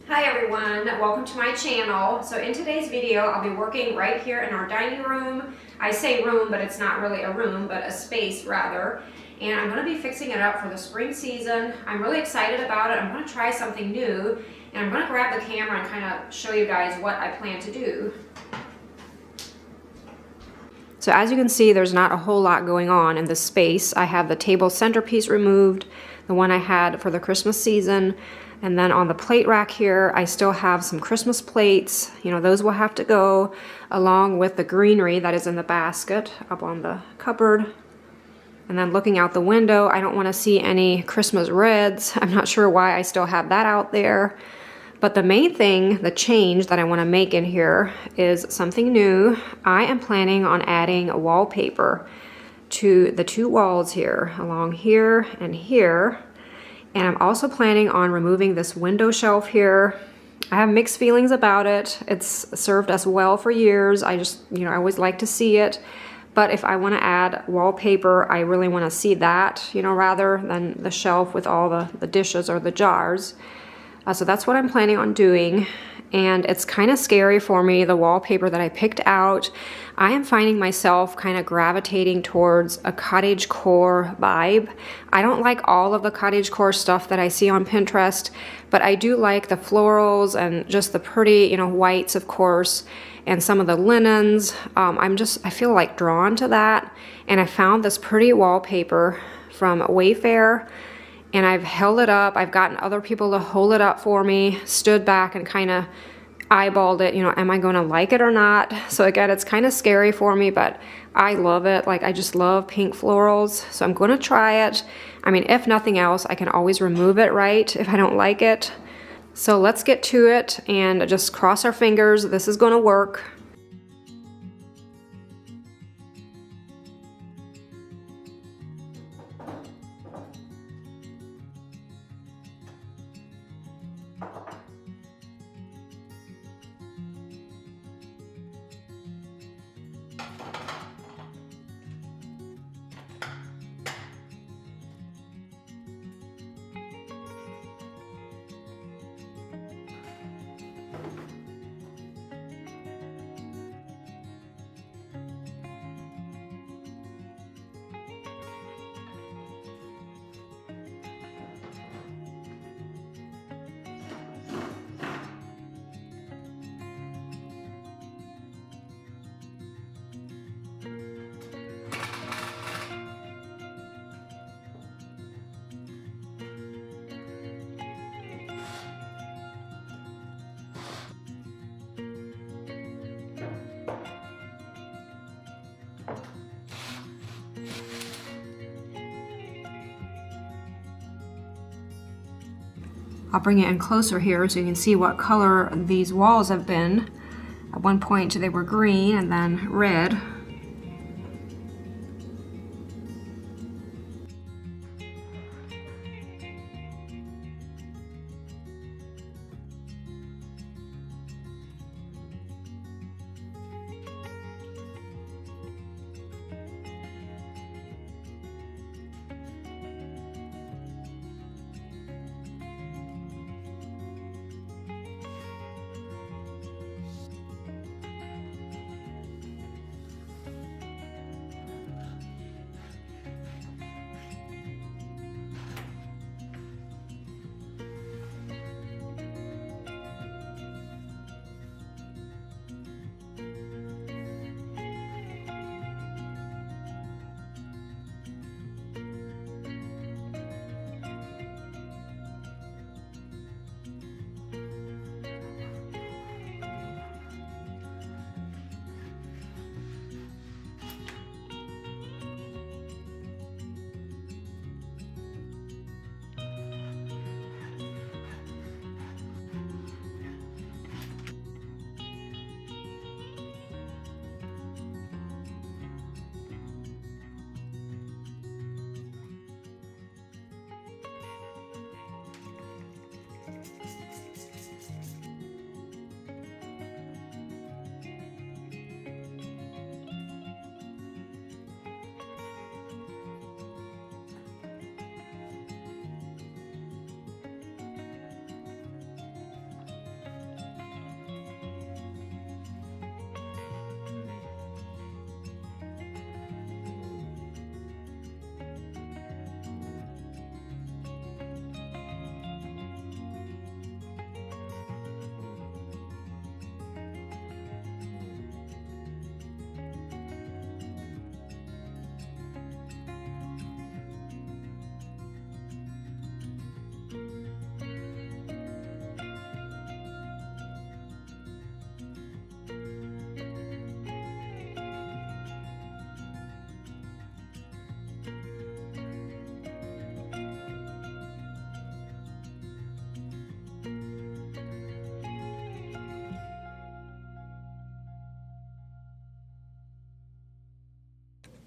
Hi everyone, welcome to my channel. So in today's video, I'll be working right here in our dining room. I say room, but it's not really a room, but a space rather. And I'm gonna be fixing it up for the spring season. I'm really excited about it. I'm gonna try something new, and I'm gonna grab the camera and kind of show you guys what I plan to do. So as you can see, there's not a whole lot going on in this space. I have the table centerpiece removed, the one I had for the Christmas season. And then on the plate rack here, I still have some Christmas plates. You know, those will have to go along with the greenery that is in the basket up on the cupboard. And then looking out the window, I don't want to see any Christmas reds. I'm not sure why I still have that out there. But the main thing, the change that I want to make in here is something new. I am planning on adding a wallpaper to the two walls here, along here and here. And I'm also planning on removing this window shelf here. I have mixed feelings about it. It's served us well for years. I just, I always like to see it. But if I want to add wallpaper, I really want to see that, rather than the shelf with all the dishes or the jars. So that's what I'm planning on doing. And it's kind of scary for me, the wallpaper that I picked out. I am finding myself kind of gravitating towards a cottagecore vibe. I don't like all of the cottagecore stuff that I see on Pinterest, but I do like the florals and just the pretty, whites, of course, and some of the linens. I feel like drawn to that. And I found this pretty wallpaper from Wayfair. And I've held it up. I've gotten other people to hold it up for me, stood back and kind of eyeballed it. Am I going to like it or not? So again, it's kind of scary for me, but I love it. Like, I just love pink florals. So I'm going to try it. I mean, if nothing else, I can always remove it, right, if I don't like it. So let's get to it and just cross our fingers. This is going to work. I'll bring it in closer here so you can see what color these walls have been. At one point they were green and then red.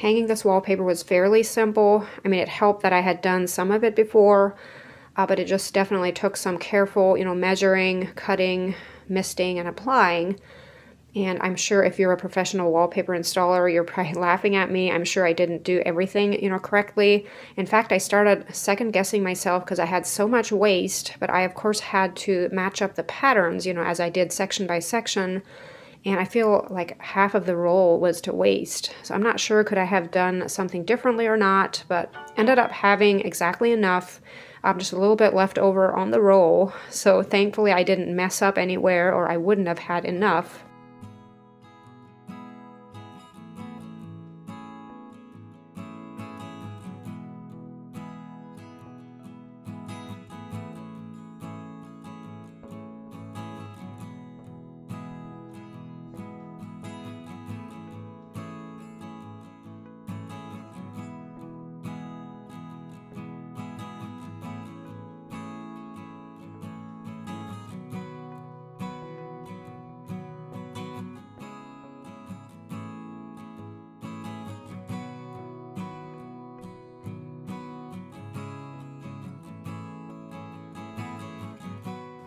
Hanging this wallpaper was fairly simple. I mean, it helped that I had done some of it before, but it just definitely took some careful, measuring, cutting, misting, and applying. And I'm sure if you're a professional wallpaper installer, you're probably laughing at me. I'm sure I didn't do everything, correctly. In fact, I started second guessing myself because I had so much waste, but I of course had to match up the patterns, as I did section by section. And I feel like half of the roll was to waste. So I'm not sure could I have done something differently or not, but ended up having exactly enough, just a little bit left over on the roll. So thankfully I didn't mess up anywhere or I wouldn't have had enough.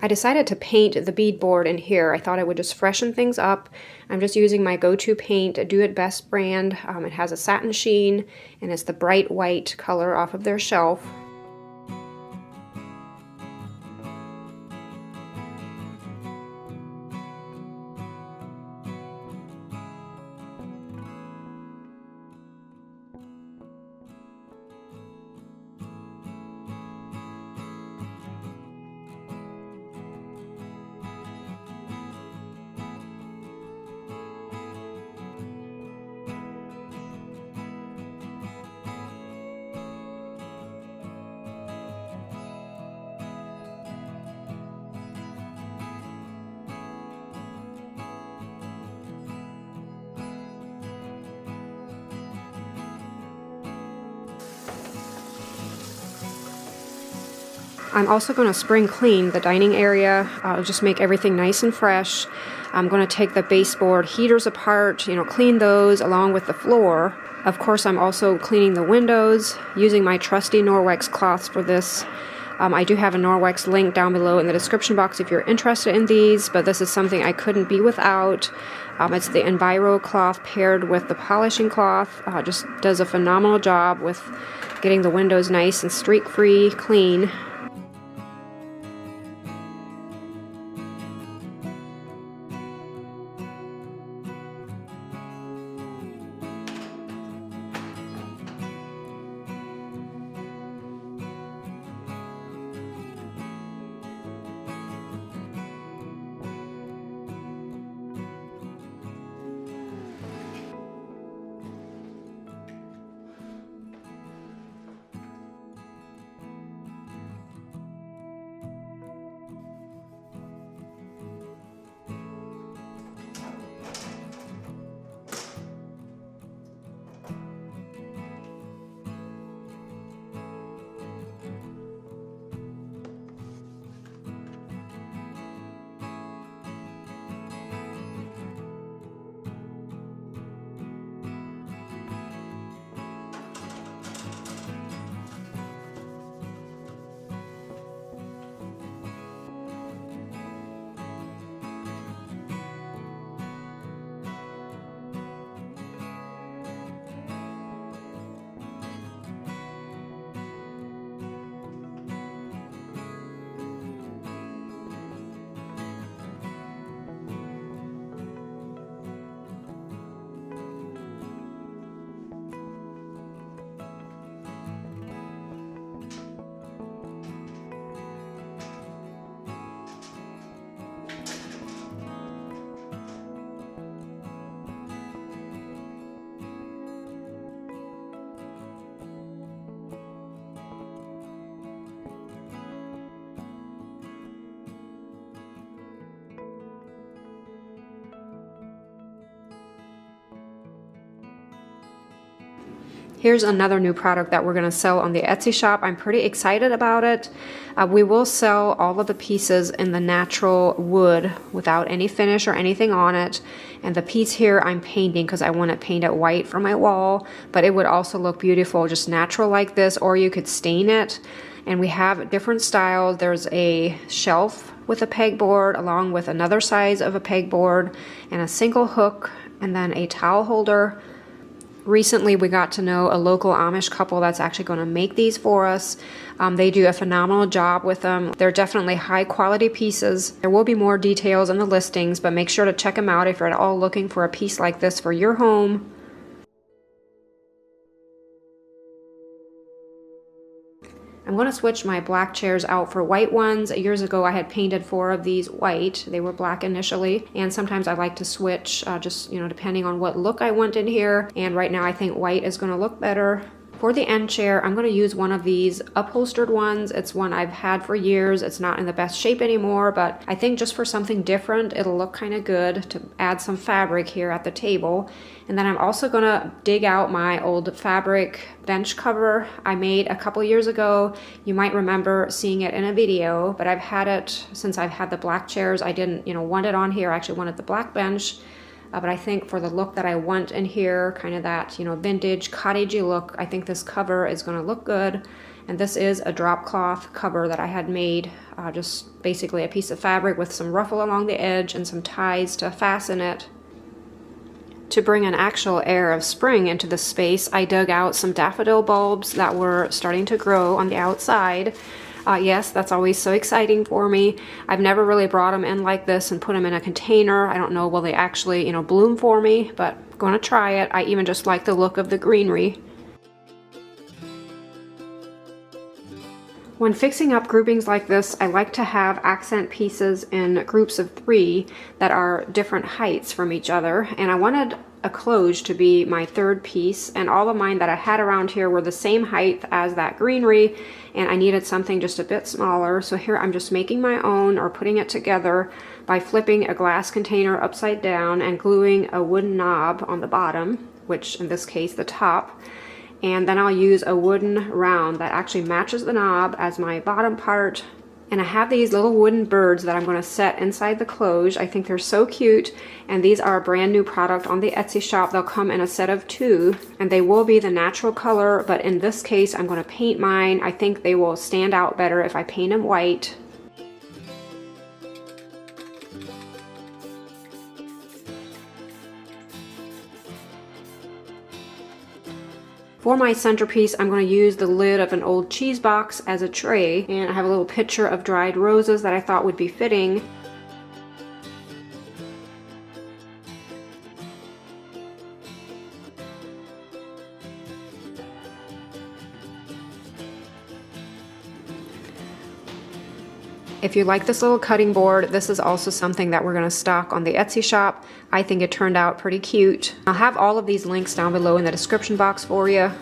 I decided to paint the beadboard in here. I thought it would just freshen things up. I'm just using my go-to paint, a Do It Best brand. It has a satin sheen, and it's the bright white color off of their shelf. I'm also going to spring clean the dining area, just make everything nice and fresh. I'm going to take the baseboard heaters apart, clean those along with the floor. Of course, I'm also cleaning the windows, using my trusty Norwex cloths for this. I do have a Norwex link down below in the description box if you're interested in these, but this is something I couldn't be without. It's the Enviro cloth paired with the polishing cloth. Just does a phenomenal job with getting the windows nice and streak-free, clean. Here's another new product that we're going to sell on the Etsy shop. I'm pretty excited about it. We will sell all of the pieces in the natural wood without any finish or anything on it. And the piece here I'm painting because I want to paint it white for my wall, but it would also look beautiful just natural like this, or you could stain it. And we have different styles. There's a shelf with a pegboard along with another size of a pegboard and a single hook and then a towel holder. Recently, we got to know a local Amish couple that's actually going to make these for us. They do a phenomenal job with them. They're definitely high quality pieces. There will be more details in the listings, but make sure to check them out if you're at all looking for a piece like this for your home. I'm going to switch my black chairs out for white ones. Years ago I had painted 4 of these white. They were black initially, and sometimes I like to switch just, depending on what look I want in here. And right now I think white is going to look better. For the end chair, I'm going to use one of these upholstered ones. It's one I've had for years. It's not in the best shape anymore, but I think just for something different, it'll look kind of good to add some fabric here at the table. And then I'm also going to dig out my old fabric bench cover I made a couple years ago. You might remember seeing it in a video, but I've had it since I've had the black chairs. I didn't, want it on here. I actually wanted the black bench. But I think for the look that I want in here, kind of that, vintage cottagey look, I think this cover is going to look good. And this is a drop cloth cover that I had made, just basically a piece of fabric with some ruffle along the edge and some ties to fasten it. To bring an actual air of spring into the space, I dug out some daffodil bulbs that were starting to grow on the outside. Yes, that's always so exciting for me. I've never really brought them in like this and put them in a container. I don't know, will they actually, bloom for me, but I'm going to try it. I even just like the look of the greenery. When fixing up groupings like this, I like to have accent pieces in groups of 3 that are different heights from each other, and I wanted a cloche to be my 3rd piece, and all of mine that I had around here were the same height as that greenery, and I needed something just a bit smaller. So here I'm just making my own, or putting it together by flipping a glass container upside down and gluing a wooden knob on the bottom, which in this case the top, and then I'll use a wooden round that actually matches the knob as my bottom part. And I have these little wooden birds that I'm going to set inside the cloche. I think they're so cute, and these are a brand new product on the Etsy shop. They'll come in a set of 2, and they will be the natural color, but in this case I'm going to paint mine. I think they will stand out better if I paint them white. For my centerpiece, I'm going to use the lid of an old cheese box as a tray, and I have a little picture of dried roses that I thought would be fitting. If you like this little cutting board, this is also something that we're going to stock on the Etsy shop. I think it turned out pretty cute. I'll have all of these links down below in the description box for you.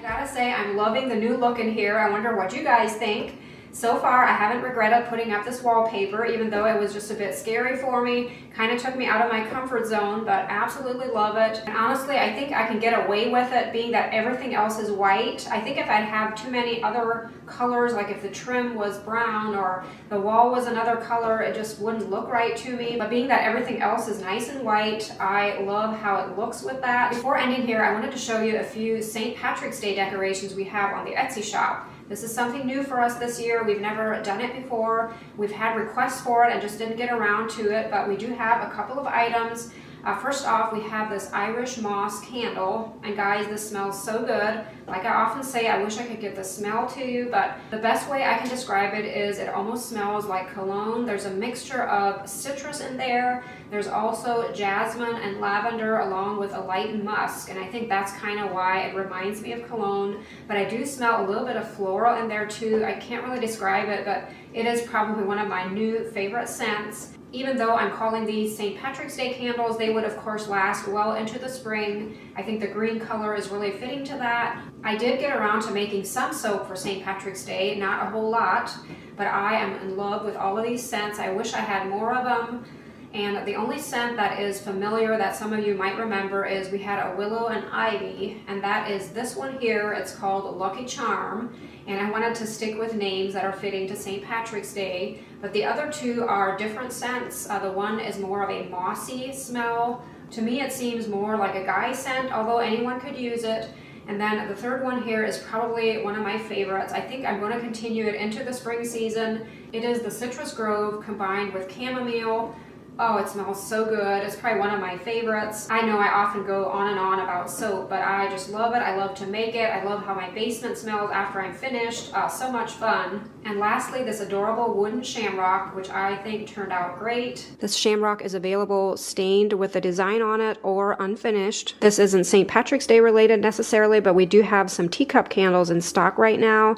Gotta say, I'm loving the new look in here. I wonder what you guys think. So far, I haven't regretted putting up this wallpaper, even though it was just a bit scary for me. Kind of took me out of my comfort zone, but absolutely love it. And honestly, I think I can get away with it, being that everything else is white. I think if I'd have too many other colors, like if the trim was brown or the wall was another color, it just wouldn't look right to me. But being that everything else is nice and white, I love how it looks with that. Before ending here, I wanted to show you a few St. Patrick's Day decorations we have on the Etsy shop. This is something new for us this year. We've never done it before. We've had requests for it and just didn't get around to it, but we do have a couple of items. First off, we have this Irish moss candle, and guys, this smells so good. Like I often say, I wish I could get the smell to you, but the best way I can describe it is it almost smells like cologne. There's a mixture of citrus in there. There's also jasmine and lavender along with a light musk, and I think that's kind of why it reminds me of cologne. But I do smell a little bit of floral in there too. I can't really describe it, but it is probably one of my new favorite scents. Even though I'm calling these St. Patrick's Day candles, they would of course last well into the spring. I think the green color is really fitting to that. I did get around to making some soap for St. Patrick's Day, not a whole lot, but I am in love with all of these scents. I wish I had more of them. And the only scent that is familiar that some of you might remember is we had a willow and ivy, and that is this one here. It's called Lucky Charm, and I wanted to stick with names that are fitting to St. Patrick's Day. But the other two are different scents. The one is more of a mossy smell. To me, it seems more like a guy scent, although anyone could use it. And then the third one here is probably one of my favorites. I think I'm going to continue it into the spring season. It is the Citrus Grove combined with chamomile. Oh, it smells so good. It's probably one of my favorites. I know I often go on and on about soap, but I just love it. I love to make it. I love how my basement smells after I'm finished. So much fun. And lastly, this adorable wooden shamrock, which I think turned out great. This shamrock is available stained with a design on it or unfinished. This isn't St. Patrick's Day related necessarily, but we do have some teacup candles in stock right now.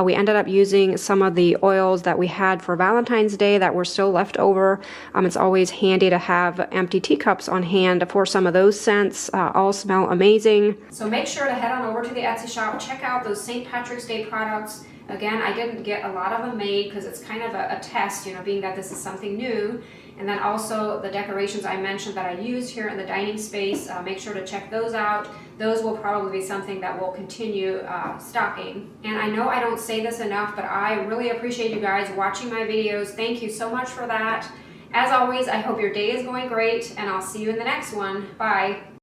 We ended up using some of the oils that we had for Valentine's Day that were still left over. It's always handy to have empty teacups on hand for some of those scents. All smell amazing. So make sure to head on over to the Etsy shop, check out those St. Patrick's Day products. Again, I didn't get a lot of them made because it's kind of a test, being that this is something new. And then also the decorations I mentioned that I used here in the dining space, make sure to check those out. Those will probably be something that will continue stocking. And I know I don't say this enough, but I really appreciate you guys watching my videos. Thank you so much for that. As always, I hope your day is going great, and I'll see you in the next one. Bye.